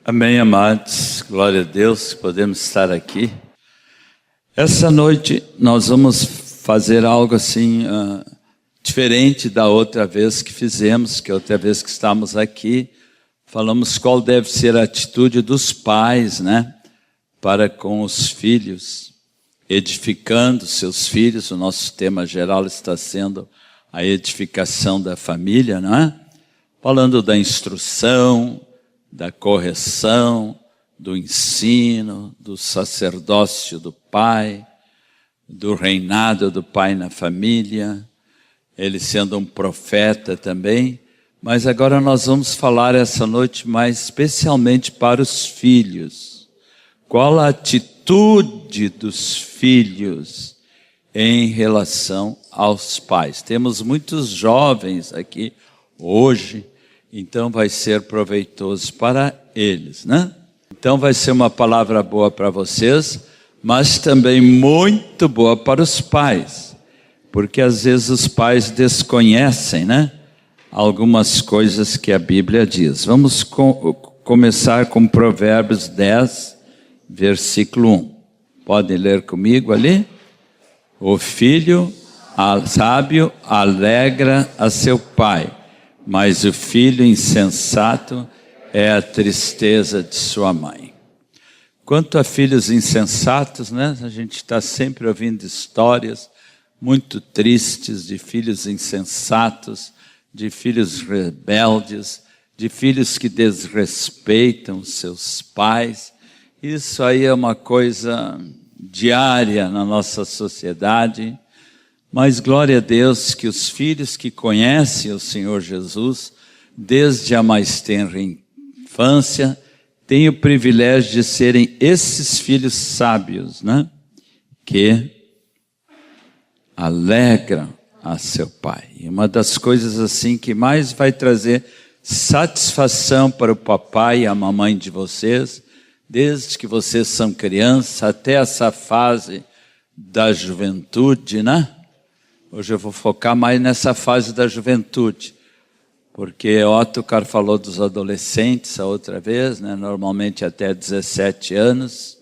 Amém, amados. Glória a Deus, podemos estar aqui. Essa noite nós vamos fazer algo assim diferente da outra vez que fizemos, que outra vez que estávamos aqui, falamos qual deve ser a atitude dos pais, né, para com os filhos, edificando seus filhos. O nosso tema geral está sendo a edificação da família, não é? Falando da instrução, da correção, do ensino, do sacerdócio do pai, do reinado do pai na família, ele sendo um profeta também. Mas agora nós vamos falar essa noite mais especialmente para os filhos. Qual a atitude dos filhos em relação aos pais? Temos muitos jovens aqui hoje, então vai ser proveitoso para eles, né? Então vai ser uma palavra boa para vocês, mas também muito boa para os pais, porque às vezes os pais desconhecem, né, algumas coisas que a Bíblia diz. Vamos começar com Provérbios 10, versículo 1. Podem ler comigo ali? O filho sábio alegra a seu pai, mas o filho insensato é a tristeza de sua mãe. Quanto a filhos insensatos, né? A gente está sempre ouvindo histórias muito tristes de filhos insensatos, de filhos rebeldes, de filhos que desrespeitam seus pais. Isso aí é uma coisa diária na nossa sociedade. Mas glória a Deus que os filhos que conhecem o Senhor Jesus, desde a mais tenra infância, têm o privilégio de serem esses filhos sábios, né? Que alegram a seu pai. E uma das coisas assim que mais vai trazer satisfação para o papai e a mamãe de vocês, desde que vocês são crianças até essa fase da juventude, né? Hoje eu vou focar mais nessa fase da juventude, porque Ottokar falou dos adolescentes a outra vez, né? Normalmente até 17 anos.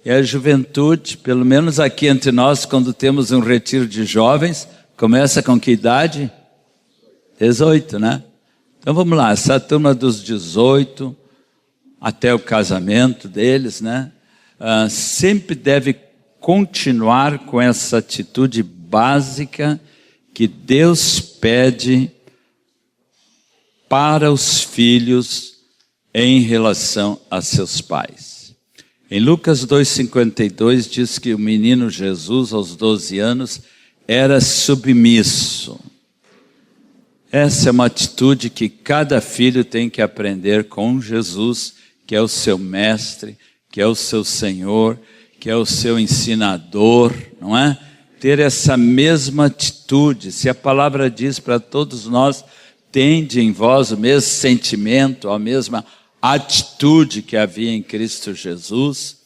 E a juventude, pelo menos aqui entre nós, quando temos um retiro de jovens, começa com que idade? 18, né? Então vamos lá, essa turma dos 18 até o casamento deles, né? Sempre deve continuar com essa atitude básica que Deus pede para os filhos em relação a seus pais. Em Lucas 2,52 diz que o menino Jesus, aos 12 anos, era submisso. Essa é uma atitude que cada filho tem que aprender com Jesus, que é o seu mestre, que é o seu Senhor, que é o seu ensinador, não é? Ter essa mesma atitude. Se a palavra diz para todos nós, tende em vós o mesmo sentimento, a mesma atitude que havia em Cristo Jesus.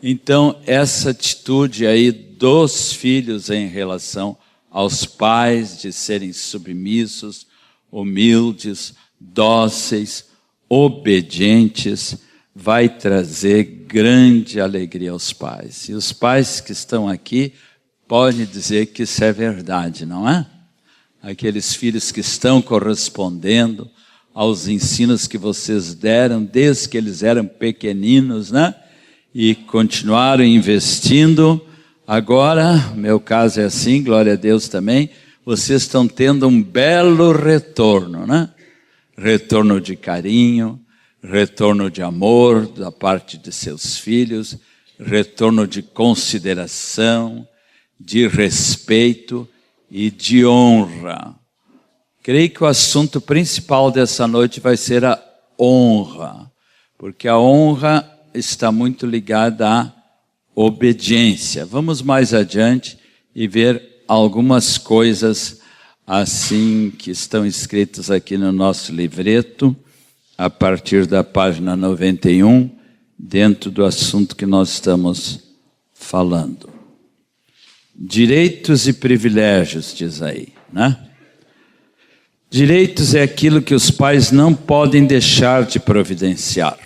Então, essa atitude aí dos filhos em relação aos pais, de serem submissos, humildes, dóceis, obedientes, vai trazer grande alegria aos pais. E os pais que estão aqui podem dizer que isso é verdade, não é? Aqueles filhos que estão correspondendo aos ensinos que vocês deram desde que eles eram pequeninos, né? E continuaram investindo. Agora, meu caso é assim, glória a Deus também, vocês estão tendo um belo retorno, né? Retorno de carinho, retorno de amor da parte de seus filhos, retorno de consideração, de respeito e de honra. Creio que o assunto principal dessa noite vai ser a honra, porque a honra está muito ligada à obediência. Vamos mais adiante e ver algumas coisas assim que estão escritas aqui no nosso livreto, a partir da página 91, dentro do assunto que nós estamos falando. Direitos e privilégios, diz aí, né? Direitos é aquilo que os pais não podem deixar de providenciar.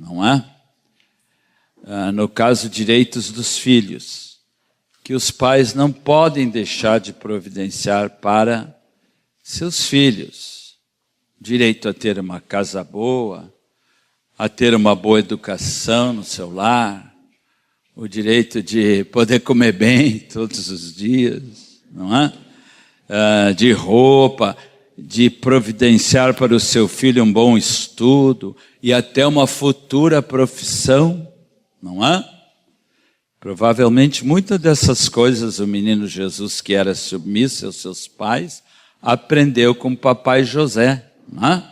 não é? No caso, direitos dos filhos, que os pais não podem deixar de providenciar para seus filhos. Direito a ter uma casa boa, a ter uma boa educação no seu lar, o direito de poder comer bem todos os dias, não é? De roupa, de providenciar para o seu filho um bom estudo e até uma futura profissão, não é? Provavelmente muitas dessas coisas o menino Jesus, que era submisso aos seus pais, aprendeu com o papai José, não é?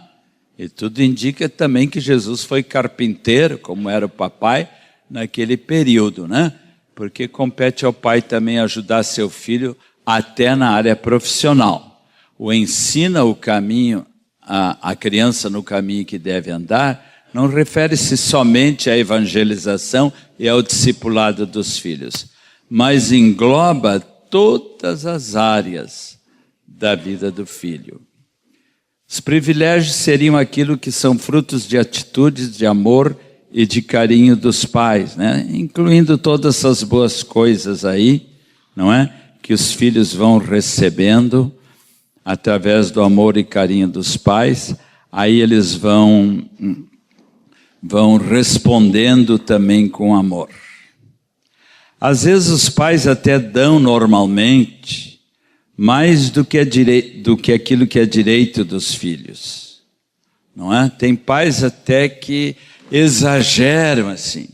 E tudo indica também que Jesus foi carpinteiro, como era o papai, naquele período, né? Porque compete ao pai também ajudar seu filho até na área profissional. O ensina o caminho, a criança no caminho que deve andar, não refere-se somente à evangelização e ao discipulado dos filhos, mas engloba todas as áreas da vida do filho. Os privilégios seriam aquilo que são frutos de atitudes de amor e de carinho dos pais, né? Incluindo todas essas boas coisas aí, não é? Que os filhos vão recebendo através do amor e carinho dos pais, aí eles vão respondendo também com amor. Às vezes os pais até dão normalmente mais do que aquilo que é direito dos filhos, não é? Tem pais até que exageram assim,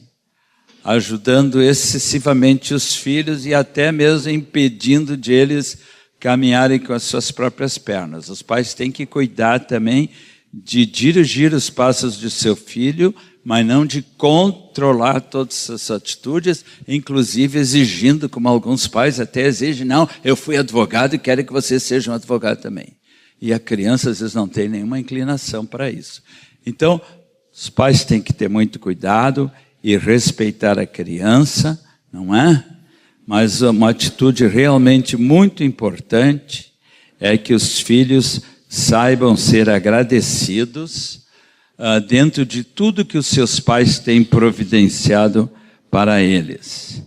ajudando excessivamente os filhos e até mesmo impedindo de eles caminharem com as suas próprias pernas. Os pais têm que cuidar também de dirigir os passos de seu filho, mas não de controlar todas essas atitudes, inclusive exigindo, como alguns pais até exigem, não, eu fui advogado e quero que você seja um advogado também. E a criança às vezes não tem nenhuma inclinação para isso. Então, os pais têm que ter muito cuidado e respeitar a criança, não é? Mas uma atitude realmente muito importante é que os filhos saibam ser agradecidos dentro de tudo que os seus pais têm providenciado para eles.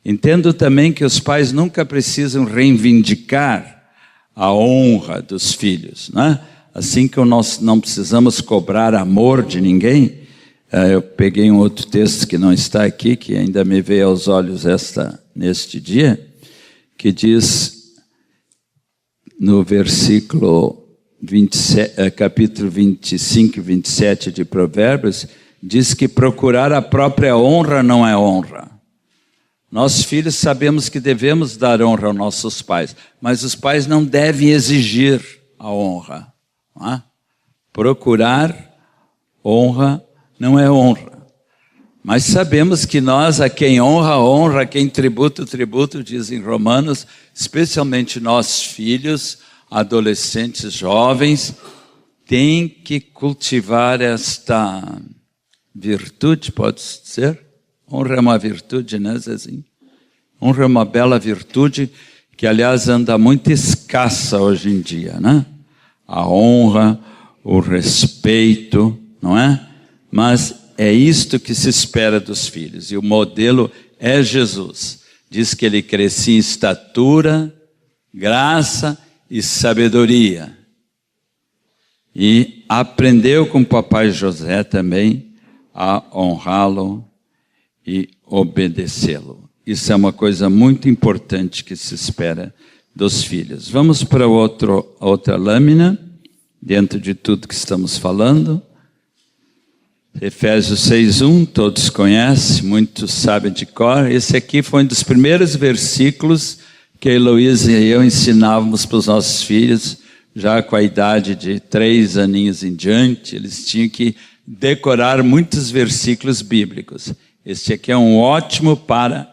Entendo também que os pais nunca precisam reivindicar a honra dos filhos, né? Assim que nós não precisamos cobrar amor de ninguém. Eu peguei um outro texto que não está aqui, que ainda me veio aos olhos neste dia, que diz no versículo 27, capítulo 25 e 27 de Provérbios, diz que procurar a própria honra não é honra. Nós filhos sabemos que devemos dar honra aos nossos pais, mas os pais não devem exigir a honra. Não é? Procurar honra não é honra. Mas sabemos que nós, a quem honra, honra, a quem tributo, tributo, diz em Romanos, especialmente nós filhos, adolescentes, jovens, tem que cultivar esta virtude, pode ser? Honra é uma virtude, né, Zezinho? Honra é uma bela virtude que, aliás, anda muito escassa hoje em dia, né? A honra, o respeito, não é? Mas é isto que se espera dos filhos. E o modelo é Jesus. Diz que ele crescia em estatura, graça e sabedoria. E aprendeu com o papai José também a honrá-lo e obedecê-lo. Isso é uma coisa muito importante que se espera dos filhos. Vamos para outra lâmina, dentro de tudo que estamos falando. Efésios 6:1, todos conhecem, muitos sabem de cor. Esse aqui foi um dos primeiros versículos que a Heloísa e eu ensinávamos para os nossos filhos, já com a idade de 3 aninhos em diante. Eles tinham que decorar muitos versículos bíblicos. Este aqui é um ótimo para...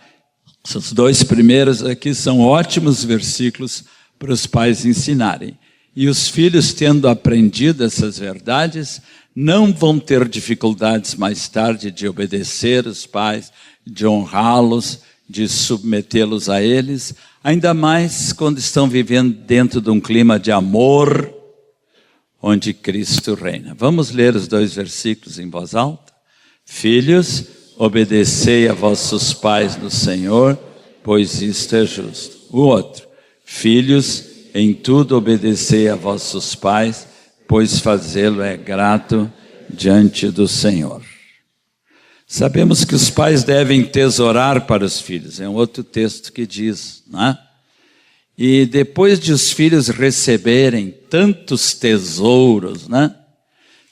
Os 2 primeiros aqui são ótimos versículos para os pais ensinarem. E os filhos, tendo aprendido essas verdades, não vão ter dificuldades mais tarde de obedecer os pais, de honrá-los, de submetê-los a eles, ainda mais quando estão vivendo dentro de um clima de amor, onde Cristo reina. Vamos ler os 2 versículos em voz alta? Filhos, obedecei a vossos pais no Senhor, pois isto é justo. O outro, filhos, em tudo obedecei a vossos pais, pois fazê-lo é grato diante do Senhor. Sabemos que os pais devem tesourar para os filhos, é um outro texto que diz, né? E depois de os filhos receberem tantos tesouros, né?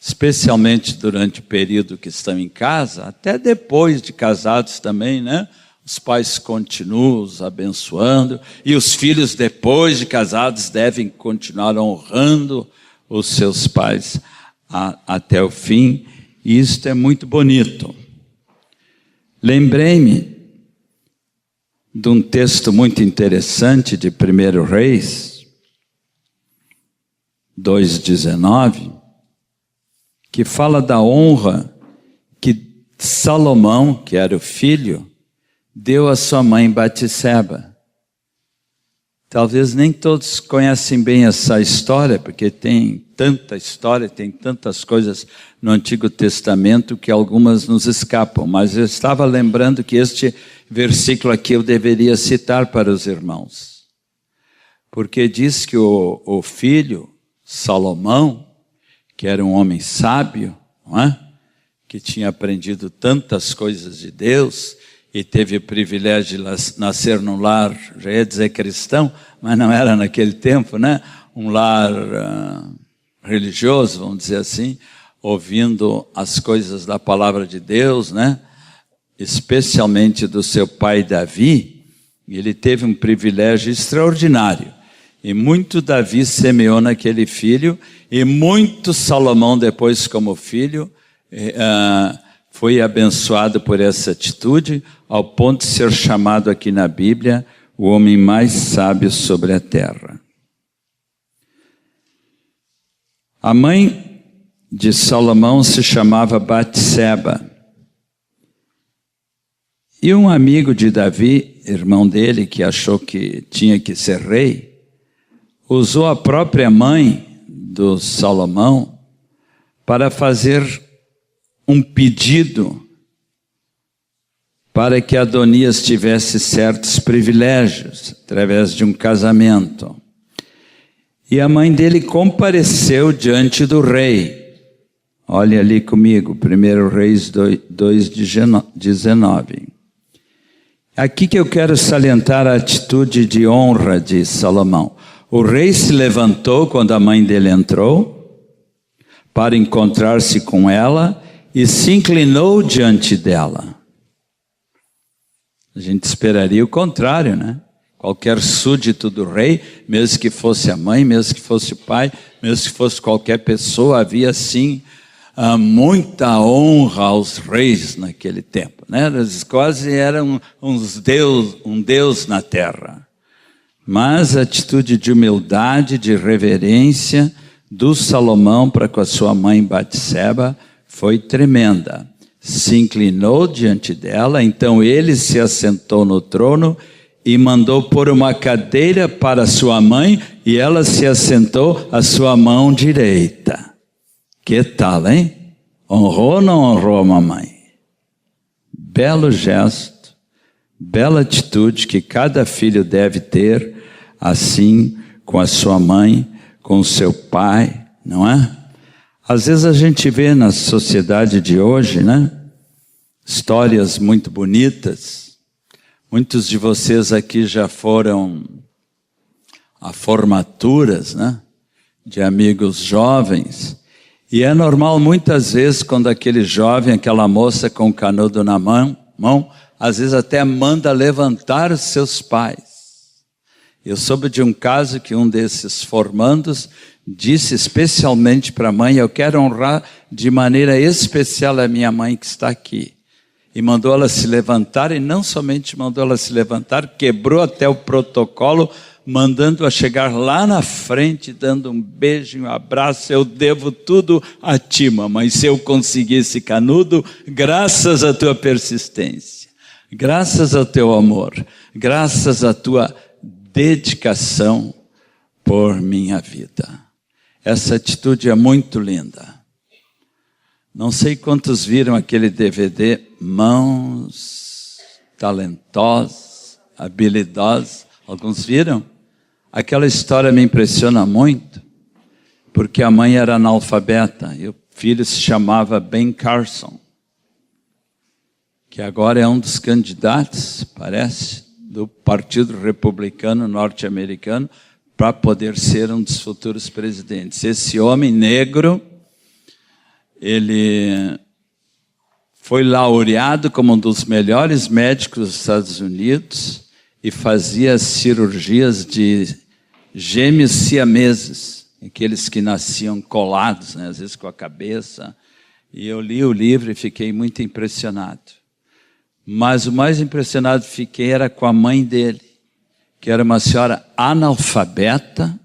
Especialmente durante o período que estão em casa, até depois de casados também, né? Os pais continuam os abençoando, e os filhos depois de casados devem continuar honrando os seus pais até o fim, e isto é muito bonito. Lembrei-me de um texto muito interessante de 1 Reis 2,19, que fala da honra que Salomão, que era o filho, deu à sua mãe Batseba. Talvez nem todos conhecem bem essa história, porque tem tanta história, tem tantas coisas no Antigo Testamento que algumas nos escapam. Mas eu estava lembrando que este versículo aqui eu deveria citar para os irmãos. Porque diz que o filho, Salomão, que era um homem sábio, não é? Que tinha aprendido tantas coisas de Deus, e teve o privilégio de nascer num lar, já ia dizer cristão, mas não era naquele tempo, né? Um lar religioso, vamos dizer assim, ouvindo as coisas da palavra de Deus, né? Especialmente do seu pai Davi. Ele teve um privilégio extraordinário. E muito Davi semeou naquele filho, e muito Salomão depois como filho, foi abençoado por essa atitude, ao ponto de ser chamado aqui na Bíblia o homem mais sábio sobre a terra. A mãe de Salomão se chamava Batseba. E um amigo de Davi, irmão dele, que achou que tinha que ser rei, usou a própria mãe do Salomão para fazer um pedido para que Adonias tivesse certos privilégios através de um casamento. E a mãe dele compareceu diante do rei. Olha ali comigo, 1 Reis 2:19. Aqui que eu quero salientar a atitude de honra de Salomão. O rei se levantou quando a mãe dele entrou para encontrar-se com ela e se inclinou diante dela. A gente esperaria o contrário, né? Qualquer súdito do rei, mesmo que fosse a mãe, mesmo que fosse o pai, mesmo que fosse qualquer pessoa, havia sim muita honra aos reis naquele tempo, né? Eles quase eram um deus na terra. Mas a atitude de humildade, de reverência do Salomão para com a sua mãe Batseba foi tremenda. Se inclinou diante dela, então ele se assentou no trono e mandou pôr uma cadeira para sua mãe, e ela se assentou à sua mão direita. Que tal, hein? Honrou ou não honrou a mamãe? Belo gesto, bela atitude que cada filho deve ter, assim com a sua mãe, com o seu pai, não é? Às vezes a gente vê na sociedade de hoje, né? Histórias muito bonitas. Muitos de vocês aqui já foram a formaturas, né? De amigos jovens. E é normal muitas vezes quando aquele jovem, aquela moça com o canudo na mão, às vezes até manda levantar os seus pais. Eu soube de um caso que um desses formandos disse especialmente para a mãe: eu quero honrar de maneira especial a minha mãe que está aqui. E mandou ela se levantar, e não somente mandou ela se levantar, quebrou até o protocolo, mandando-a chegar lá na frente, dando um beijo e um abraço. Eu devo tudo a ti, mamãe, se eu conseguir esse canudo, graças à tua persistência, graças ao teu amor, graças à tua dedicação por minha vida. Essa atitude é muito linda. Não sei quantos viram aquele DVD, Mãos Talentosas, Habilidosas. Alguns viram? Aquela história me impressiona muito, porque a mãe era analfabeta e o filho se chamava Ben Carson, que agora é um dos candidatos, parece, do Partido Republicano norte-americano para poder ser um dos futuros presidentes. Esse homem negro, ele foi laureado como um dos melhores médicos dos Estados Unidos e fazia cirurgias de gêmeos siameses, aqueles que nasciam colados, né, às vezes com a cabeça. E eu li o livro e fiquei muito impressionado. Mas o mais impressionado fiquei era com a mãe dele, que era uma senhora analfabeta,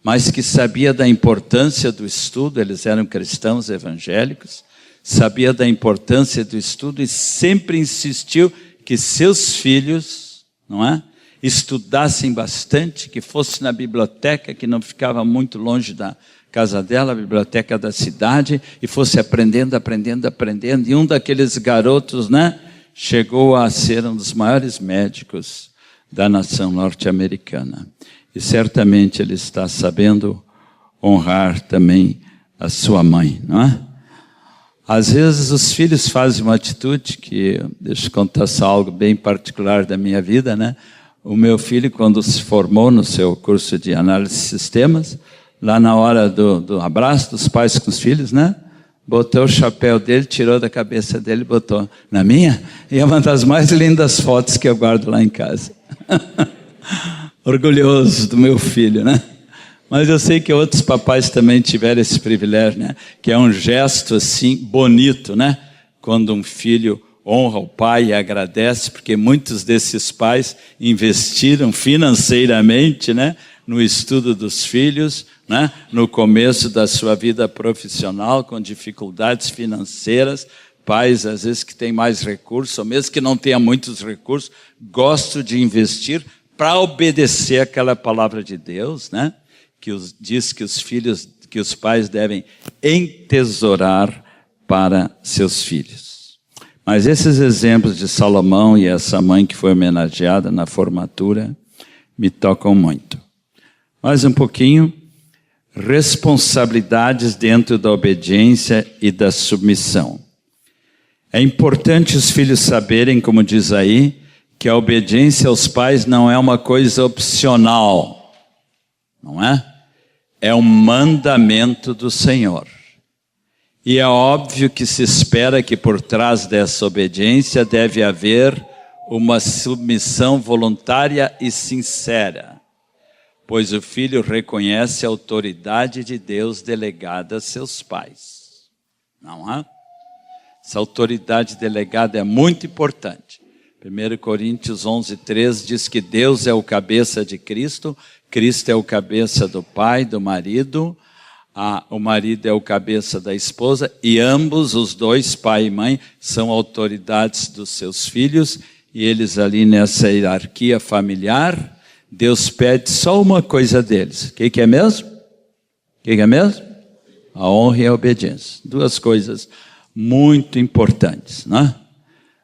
mas que sabia da importância do estudo. Eles eram cristãos evangélicos, sabia da importância do estudo e sempre insistiu que seus filhos, não é, estudassem bastante, que fosse na biblioteca, que não ficava muito longe da casa dela, a biblioteca da cidade, e fosse aprendendo. E um daqueles garotos, né, chegou a ser um dos maiores médicos da nação norte-americana. E certamente ele está sabendo honrar também a sua mãe, não é? Às vezes os filhos fazem uma atitude que, deixa eu contar só algo bem particular da minha vida, né? O meu filho, quando se formou no seu curso de análise de sistemas, lá na hora do abraço dos pais com os filhos, né? Botou o chapéu dele, tirou da cabeça dele, botou na minha, e é uma das mais lindas fotos que eu guardo lá em casa. Orgulhoso do meu filho, né? Mas eu sei que outros papais também tiveram esse privilégio, né? Que é um gesto assim bonito, né? Quando um filho honra o pai e agradece, porque muitos desses pais investiram financeiramente, né, no estudo dos filhos, né, no começo da sua vida profissional, com dificuldades financeiras. Pais, às vezes, que têm mais recursos, ou mesmo que não tenham muitos recursos, gostam de investir para obedecer aquela palavra de Deus, né, que diz que os pais devem entesourar para seus filhos. Mas esses exemplos de Salomão e essa mãe que foi homenageada na formatura me tocam muito. Mais um pouquinho. Responsabilidades dentro da obediência e da submissão. É importante os filhos saberem, como diz aí, que a obediência aos pais não é uma coisa opcional, não é? É um mandamento do Senhor. E é óbvio que se espera que por trás dessa obediência deve haver uma submissão voluntária e sincera, pois o filho reconhece a autoridade de Deus delegada a seus pais. Não é? Essa autoridade delegada é muito importante. 1 Coríntios 11:3 diz que Deus é o cabeça de Cristo, Cristo é o cabeça do pai, do marido, o marido é o cabeça da esposa, e ambos, os dois, pai e mãe, são autoridades dos seus filhos, e eles ali nessa hierarquia familiar, Deus pede só uma coisa deles. O que é mesmo? O que é mesmo? A honra e a obediência. Duas coisas muito importantes, né?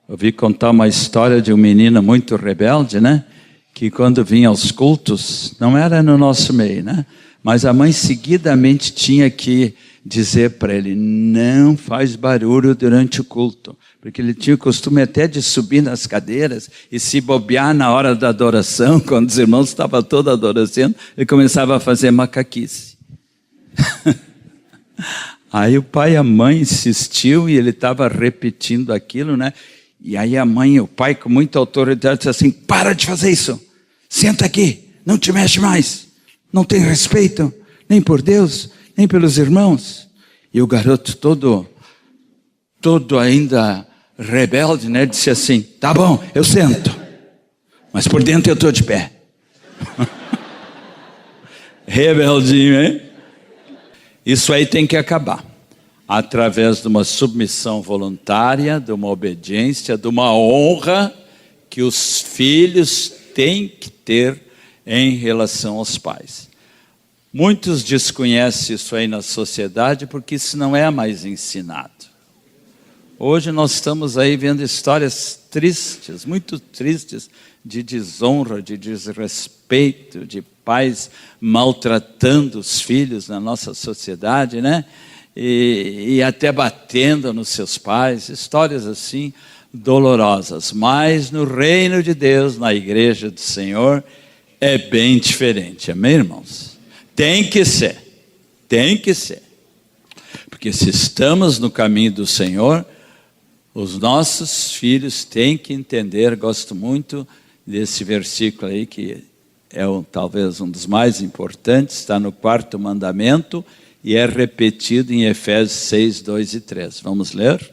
Eu ouvi contar uma história de um menino muito rebelde, né? Que quando vinha aos cultos, não era no nosso meio, né? Mas a mãe seguidamente tinha que dizer para ele, não faz barulho durante o culto. Porque ele tinha o costume até de subir nas cadeiras e se bobear na hora da adoração, quando os irmãos estavam todos adorando, ele começava a fazer macaquice. Aí o pai e a mãe insistiu e ele estava repetindo aquilo, né? E aí a mãe e o pai, com muita autoridade, disse assim, para de fazer isso, senta aqui, não te mexe mais. Não tem respeito, nem por Deus, nem pelos irmãos. E o garoto todo ainda rebelde, né? Disse assim, tá bom, eu sento. Mas por dentro eu estou de pé. Rebeldinho, hein? Isso aí tem que acabar. Através de uma submissão voluntária, de uma obediência, de uma honra que os filhos têm que ter em relação aos pais. Muitos desconhecem isso aí na sociedade porque isso não é mais ensinado. Hoje nós estamos aí vendo histórias tristes, muito tristes, de desonra, de desrespeito, de pais maltratando os filhos na nossa sociedade, né? E até batendo nos seus pais, histórias assim dolorosas. Mas no reino de Deus, na igreja do Senhor, é bem diferente, amém, irmãos? Tem que ser, porque se estamos no caminho do Senhor, os nossos filhos têm que entender. Gosto muito desse versículo aí, que é talvez um dos mais importantes, está no 4º mandamento e é repetido em Efésios 6, 2 e 3. Vamos ler?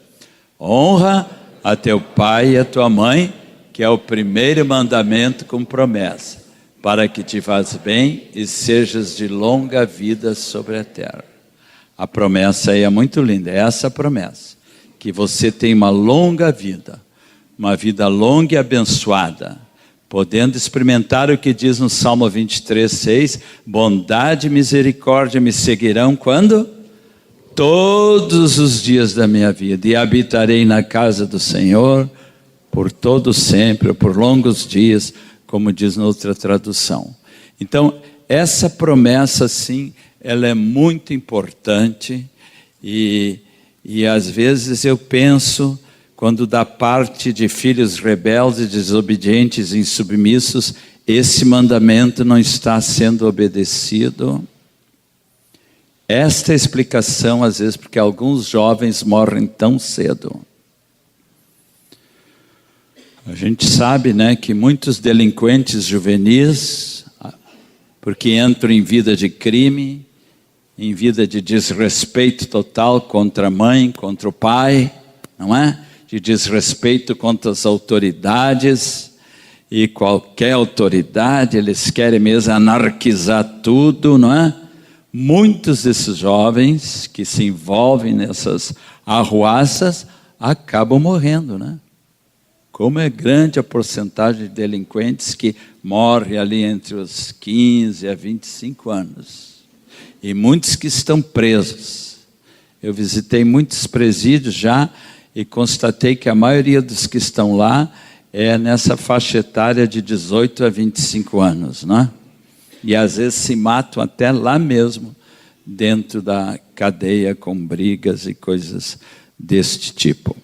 Honra a teu pai e a tua mãe, que é o primeiro mandamento com promessa, para que te vás bem e sejas de longa vida sobre a terra. A promessa aí é muito linda, é essa a promessa, que você tem uma longa vida, uma vida longa e abençoada, podendo experimentar o que diz no Salmo 23, 6, bondade e misericórdia me seguirão quando? Todos os dias da minha vida, e habitarei na casa do Senhor por todo sempre, ou por longos dias, como diz noutra tradução. Então, essa promessa, sim, ela é muito importante, e às vezes eu penso, quando da parte de filhos rebeldes, desobedientes e insubmissos, esse mandamento não está sendo obedecido. Esta é a explicação, às vezes, porque alguns jovens morrem tão cedo. A gente sabe, né, que muitos delinquentes juvenis, porque entram em vida de crime, em vida de desrespeito total contra a mãe, contra o pai, não é? De desrespeito contra as autoridades, e qualquer autoridade, eles querem mesmo anarquizar tudo, não é? Muitos desses jovens que se envolvem nessas arruaças acabam morrendo, né? Como é grande a porcentagem de delinquentes que morrem ali entre os 15 a 25 anos. E muitos que estão presos. Eu visitei muitos presídios já e constatei que a maioria dos que estão lá é nessa faixa etária de 18 a 25 anos, né? E às vezes se matam até lá mesmo, dentro da cadeia, com brigas e coisas deste tipo.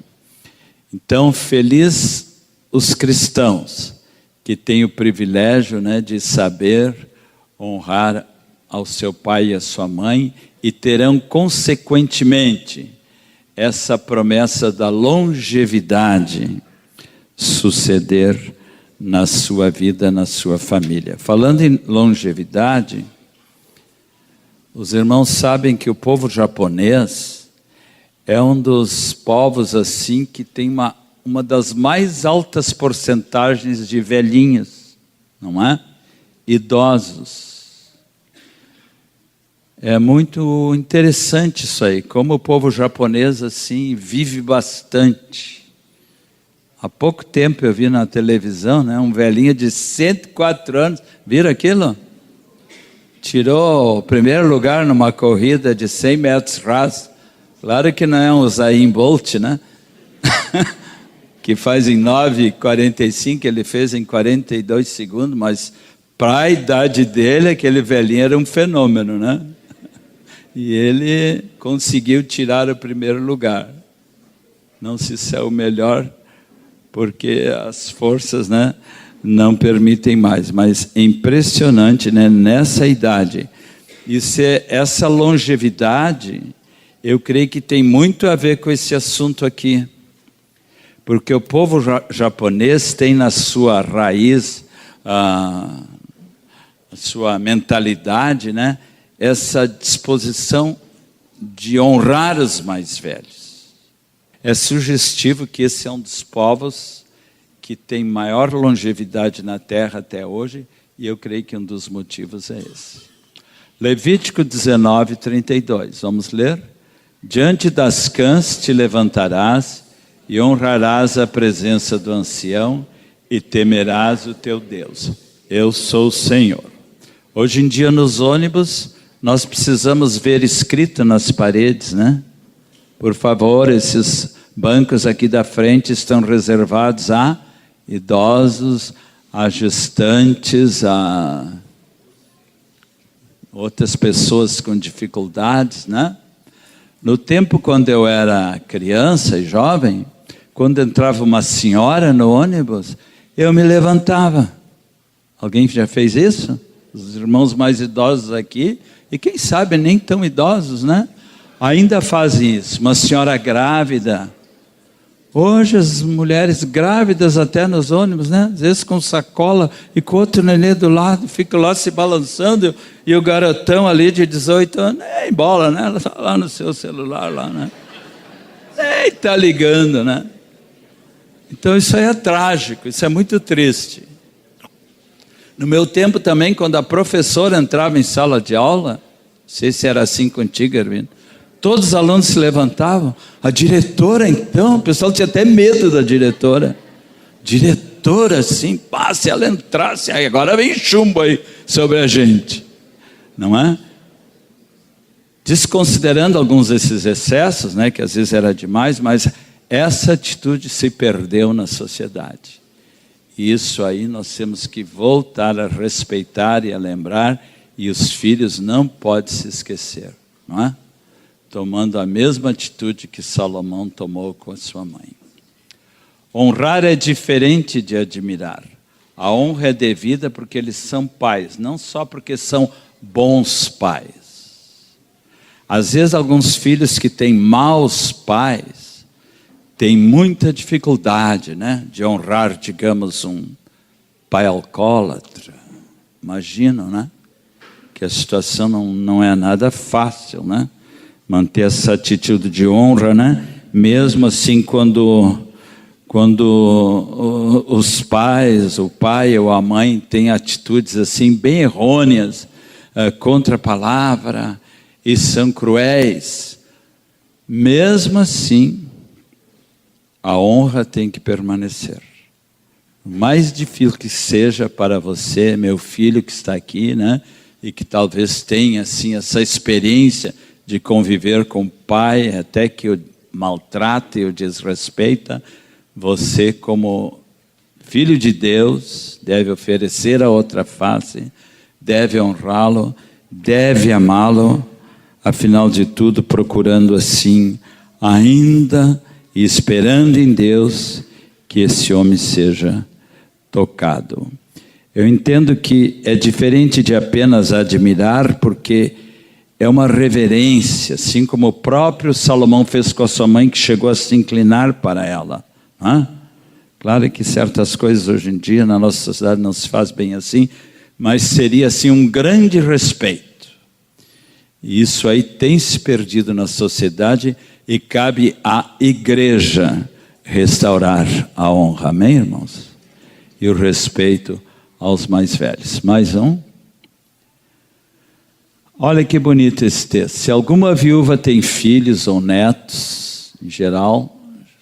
Então, feliz os cristãos que têm o privilégio, né, de saber honrar ao seu pai e à sua mãe, e terão consequentemente essa promessa da longevidade suceder na sua vida, na sua família. Falando em longevidade, os irmãos sabem que o povo japonês é um dos povos assim que tem uma das mais altas porcentagens de velhinhos, não é? Idosos. É muito interessante isso aí, como o povo japonês assim vive bastante. Há pouco tempo eu vi na televisão, né, um velhinho de 104 anos, viram aquilo? Tirou o primeiro lugar numa corrida de 100 metros rasos. Claro que não é um Usain Bolt, né? Que faz em 9,45, ele fez em 42 segundos, mas para a idade dele, aquele velhinho era um fenômeno, né? E ele conseguiu tirar o primeiro lugar. Não sei se é o melhor, porque as forças, né, não permitem mais. Mas é impressionante, né, nessa idade. Essa longevidade, eu creio que tem muito a ver com esse assunto aqui. Porque o povo japonês tem na sua raiz, a sua mentalidade, né, essa disposição de honrar os mais velhos. É sugestivo que esse é um dos povos que tem maior longevidade na terra até hoje, e eu creio que um dos motivos é esse. Levítico 19, 32, vamos ler? Diante das cãs te levantarás e honrarás a presença do ancião e temerás o teu Deus. Eu sou o Senhor. Hoje em dia nos ônibus, nós precisamos ver escrito nas paredes, né? Por favor, esses bancos aqui da frente estão reservados a idosos, a gestantes, a outras pessoas com dificuldades, né? No tempo quando eu era criança e jovem, quando entrava uma senhora no ônibus, eu me levantava. Alguém já fez isso? Os irmãos mais idosos aqui, e quem sabe nem tão idosos, né? Ainda fazem isso. Uma senhora grávida. Hoje as mulheres grávidas até nos ônibus, né? Às vezes com sacola e com outro nenê do lado, ficam lá se balançando, e o garotão ali de 18 anos, nem bola, né? Ela está lá no seu celular, lá, né? Nem está ligando, né? Então isso aí é trágico, isso é muito triste. No meu tempo também, quando a professora entrava em sala de aula, não sei se era assim contigo, Hermínio, todos os alunos se levantavam. A diretora então, o pessoal tinha até medo da diretora. Diretora assim, se ela entrasse, agora vem chumbo aí sobre a gente. Não é? Desconsiderando alguns desses excessos, né, que às vezes era demais, mas essa atitude se perdeu na sociedade. E isso aí nós temos que voltar a respeitar e a lembrar, e os filhos não podem se esquecer, não é? Tomando a mesma atitude que Salomão tomou com a sua mãe. Honrar é diferente de admirar. A honra é devida porque eles são pais, não só porque são bons pais. Às vezes alguns filhos que têm maus pais têm muita dificuldade, né, de honrar, digamos, um pai alcoólatra. Imaginam, né? Que a situação não é nada fácil, né? Manter essa atitude de honra, né? Mesmo assim, quando os pais, o pai ou a mãe têm atitudes assim bem errôneas contra a palavra e são cruéis, mesmo assim, a honra tem que permanecer. O mais difícil que seja para você, meu filho que está aqui, né? E que talvez tenha assim essa experiência de conviver com o pai, até que o maltrata e o desrespeita, você como filho de Deus deve oferecer a outra face, deve honrá-lo, deve amá-lo, afinal de tudo procurando assim ainda e esperando em Deus que esse homem seja tocado. Eu entendo que é diferente de apenas admirar, porque é uma reverência, assim como o próprio Salomão fez com a sua mãe, que chegou a se inclinar para ela. Claro que certas coisas hoje em dia na nossa sociedade não se faz bem assim, mas seria assim um grande respeito. E isso aí tem se perdido na sociedade e cabe à igreja restaurar a honra, amém, irmãos? E o respeito aos mais velhos. Mais um. Olha que bonito esse texto. Se alguma viúva tem filhos ou netos, em geral,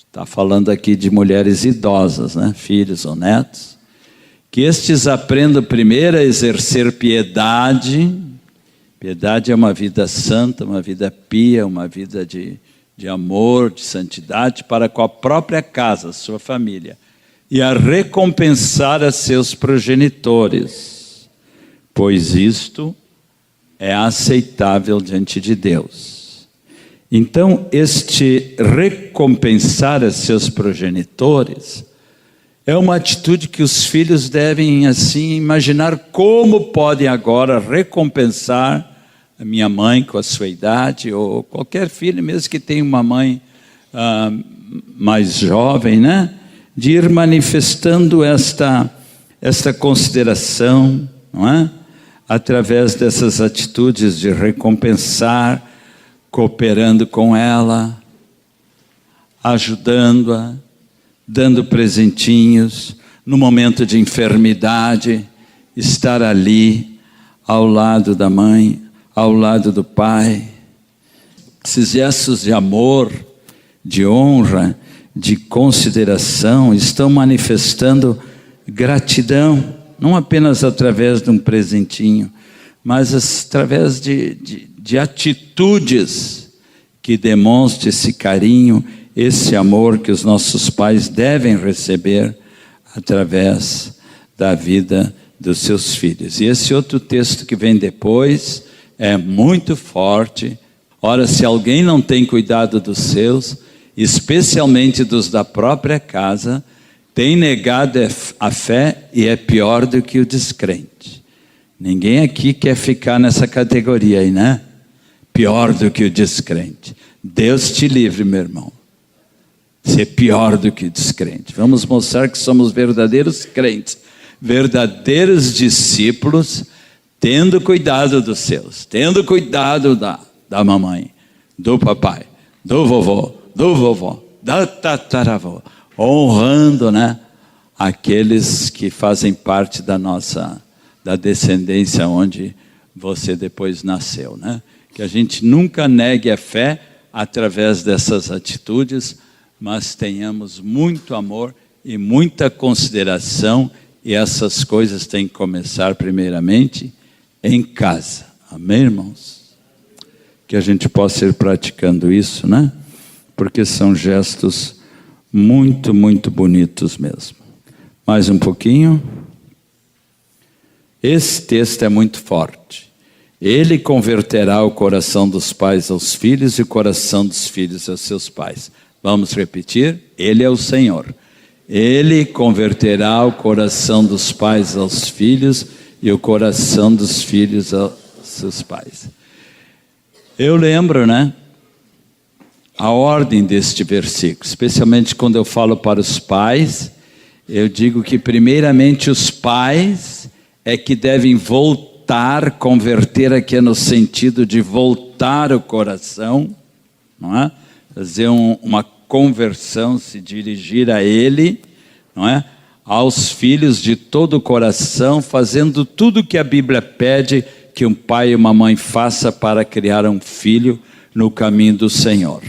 está falando aqui de mulheres idosas, né? Filhos ou netos, que estes aprendam primeiro a exercer piedade. Piedade é uma vida santa, uma vida pia, uma vida de amor, de santidade para com a própria casa, sua família, e a recompensar a seus progenitores, pois isto é aceitável diante de Deus. Então, este recompensar a seus progenitores é uma atitude que os filhos devem assim imaginar como podem agora recompensar a minha mãe com a sua idade, ou qualquer filho mesmo que tenha uma mãe mais jovem, né? De ir manifestando esta consideração, não é? Através dessas atitudes de recompensar, cooperando com ela, ajudando-a, dando presentinhos, no momento de enfermidade, estar ali, ao lado da mãe, ao lado do pai. Esses gestos de amor, de honra, de consideração, estão manifestando gratidão, não apenas através de um presentinho, mas através de atitudes que demonstrem esse carinho, esse amor que os nossos pais devem receber através da vida dos seus filhos. E esse outro texto que vem depois é muito forte. Ora, se alguém não tem cuidado dos seus, especialmente dos da própria casa, tem negado a fé e é pior do que o descrente. Ninguém aqui quer ficar nessa categoria aí, né? Pior do que o descrente. Deus te livre, meu irmão. Ser pior do que o descrente. Vamos mostrar que somos verdadeiros crentes, verdadeiros discípulos, tendo cuidado dos seus, tendo cuidado da mamãe, do papai, do vovô, da tataravó, honrando, né, aqueles que fazem parte da descendência onde você depois nasceu, né? Que a gente nunca negue a fé através dessas atitudes, mas tenhamos muito amor e muita consideração, e essas coisas têm que começar primeiramente em casa. Amém, irmãos? Que a gente possa ir praticando isso, né? Porque são gestos muito, muito bonitos mesmo. Mais um pouquinho. Esse texto é muito forte. Ele converterá o coração dos pais aos filhos e o coração dos filhos aos seus pais. Vamos repetir? Ele é o Senhor. Ele converterá o coração dos pais aos filhos e o coração dos filhos aos seus pais. Eu lembro, né, a ordem deste versículo, especialmente quando eu falo para os pais, eu digo que primeiramente os pais é que devem voltar, converter aqui no sentido de voltar o coração, não é? Fazer uma conversão, se dirigir a ele, não é? Aos filhos de todo o coração, fazendo tudo que a Bíblia pede que um pai e uma mãe faça para criar um filho no caminho do Senhor.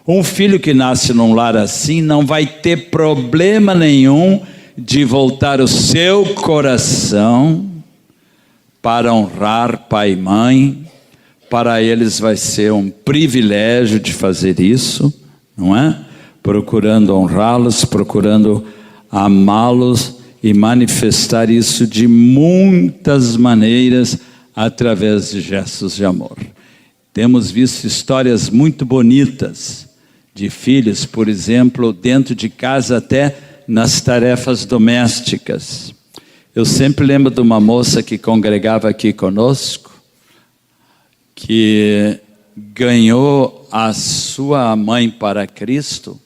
Um filho que nasce num lar assim não vai ter problema nenhum de voltar o seu coração para honrar pai e mãe. Para eles vai ser um privilégio de fazer isso, não é? Procurando honrá-los, procurando amá-los e manifestar isso de muitas maneiras através de gestos de amor. Temos visto histórias muito bonitas de filhos, por exemplo, dentro de casa, até nas tarefas domésticas. Eu sempre lembro de uma moça que congregava aqui conosco, que ganhou a sua mãe para Cristo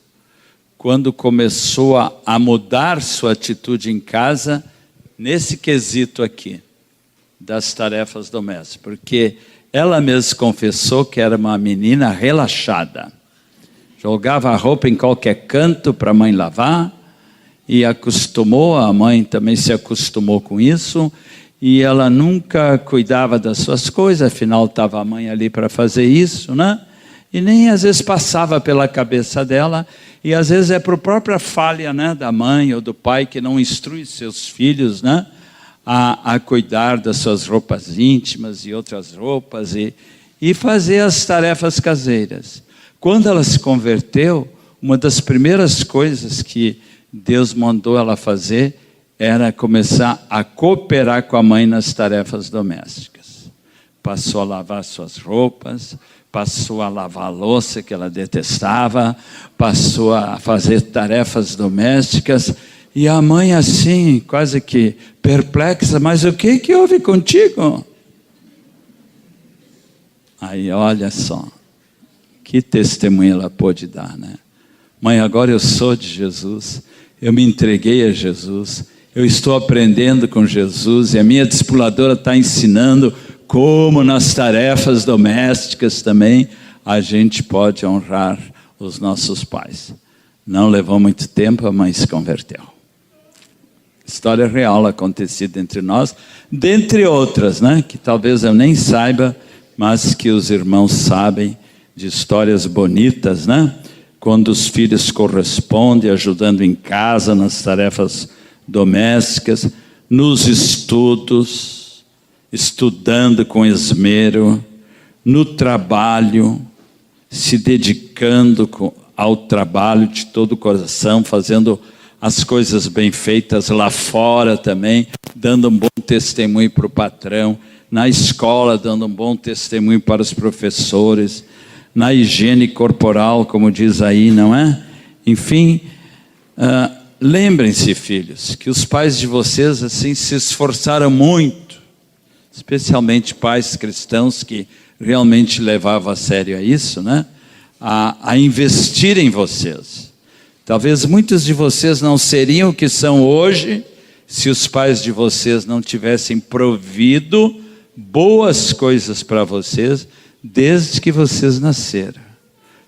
quando começou a mudar sua atitude em casa nesse quesito aqui, das tarefas domésticas, porque ela mesma confessou que era uma menina relaxada, jogava a roupa em qualquer canto para a mãe lavar, e acostumou, a mãe também se acostumou com isso, e ela nunca cuidava das suas coisas, afinal estava a mãe ali para fazer isso, né? E nem às vezes passava pela cabeça dela, e às vezes é por própria falha, né, da mãe ou do pai que não instrui seus filhos, né, a cuidar das suas roupas íntimas e outras roupas e fazer as tarefas caseiras. Quando ela se converteu, uma das primeiras coisas que Deus mandou ela fazer era começar a cooperar com a mãe nas tarefas domésticas. Passou a lavar suas roupas, passou a lavar a louça que ela detestava, passou a fazer tarefas domésticas, e a mãe assim, quase que perplexa, mas o que houve contigo? Aí olha só, que testemunho ela pôde dar, né? Mãe, agora eu sou de Jesus, eu me entreguei a Jesus, eu estou aprendendo com Jesus, e a minha discipuladora está ensinando como nas tarefas domésticas também a gente pode honrar os nossos pais. Não levou muito tempo, a mãe se converteu. História real acontecida entre nós, dentre outras, né, que talvez eu nem saiba, mas que os irmãos sabem, de histórias bonitas, né? Quando os filhos correspondem, ajudando em casa, nas tarefas domésticas, nos estudos. estudando com esmero, no trabalho, se dedicando ao trabalho de todo o coração, fazendo as coisas bem feitas lá fora também, dando um bom testemunho para o patrão, na escola dando um bom testemunho para os professores, na higiene corporal, como diz aí, não é? Enfim, lembrem-se, filhos, que os pais de vocês assim se esforçaram muito, especialmente pais cristãos que realmente levavam a sério isso, né? A investir em vocês. Talvez muitos de vocês não seriam o que são hoje se os pais de vocês não tivessem provido boas coisas para vocês desde que vocês nasceram.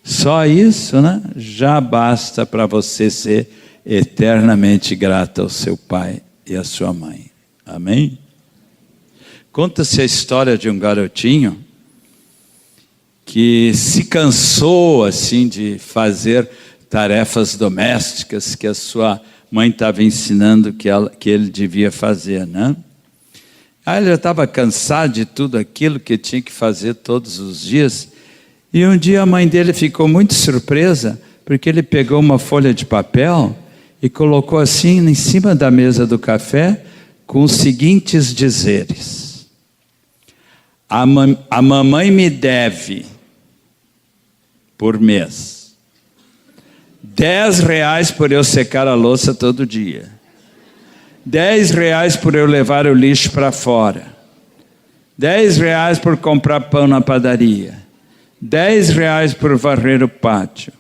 Só isso, né? Já basta para você ser eternamente grato ao seu pai e à sua mãe. Amém? Conta-se a história de um garotinho que se cansou assim de fazer tarefas domésticas que a sua mãe estava ensinando que ele devia fazer, né? Aí ele já estava cansado de tudo aquilo que tinha que fazer todos os dias. E um dia a mãe dele ficou muito surpresa, porque ele pegou uma folha de papel e colocou assim em cima da mesa do café, com os seguintes dizeres: a mamãe me deve, por mês, R$10 por eu secar a louça todo dia, R$10 por eu levar o lixo para fora, R$10 por comprar pão na padaria, R$10 por varrer o pátio,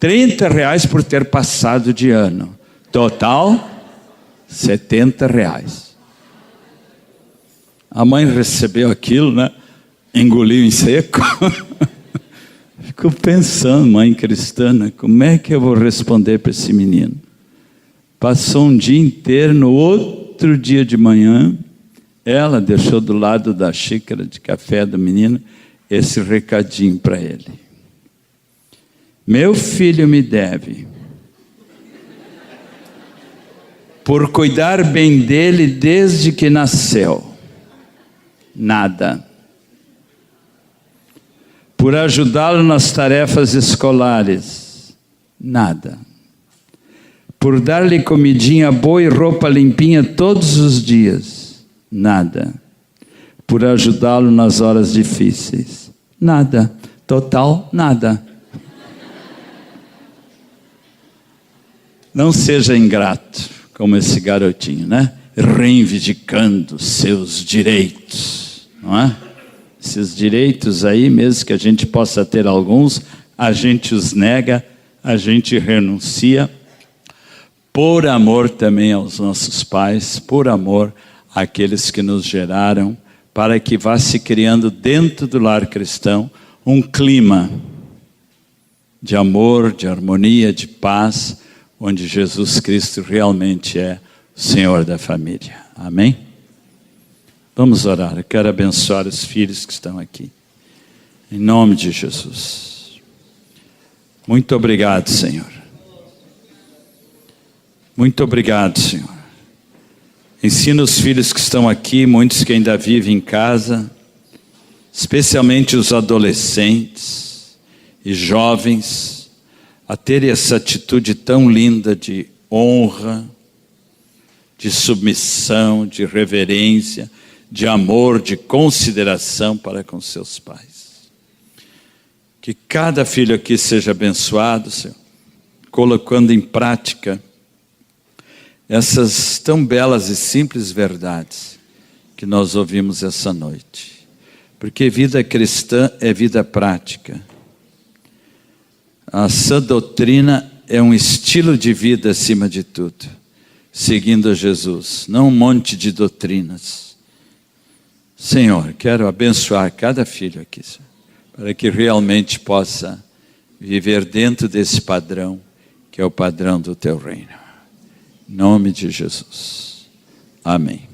R$30 por ter passado de ano. Total, R$70. A mãe recebeu aquilo, né? Engoliu em seco. Ficou pensando, mãe cristã, né? Como é que eu vou responder para esse menino? Passou um dia inteiro, no outro dia de manhã, ela deixou do lado da xícara de café do menino esse recadinho para ele: meu filho me deve, por cuidar bem dele desde que nasceu, nada. Por ajudá-lo nas tarefas escolares, nada. Por dar-lhe comidinha boa e roupa limpinha todos os dias, nada. Por ajudá-lo nas horas difíceis, nada. Total, nada. Não seja ingrato como esse garotinho, né? Reivindicando seus direitos, não é? Esses direitos aí, mesmo que a gente possa ter alguns, a gente os nega, a gente renuncia, por amor também aos nossos pais, por amor àqueles que nos geraram, para que vá se criando dentro do lar cristão um clima de amor, de harmonia, de paz, onde Jesus Cristo realmente é o Senhor da família. Amém? Vamos orar. Eu quero abençoar os filhos que estão aqui. Em nome de Jesus. Muito obrigado, Senhor. Muito obrigado, Senhor. Ensina os filhos que estão aqui, muitos que ainda vivem em casa, especialmente os adolescentes e jovens, a ter essa atitude tão linda de honra, de submissão, de reverência, de amor, de consideração para com seus pais. Que cada filho aqui seja abençoado, Senhor, colocando em prática essas tão belas e simples verdades que nós ouvimos essa noite. Porque vida cristã é vida prática. A sã doutrina é um estilo de vida acima de tudo, seguindo a Jesus, não um monte de doutrinas. Senhor, quero abençoar cada filho aqui, Senhor, para que realmente possa viver dentro desse padrão, que é o padrão do teu reino. Em nome de Jesus. Amém.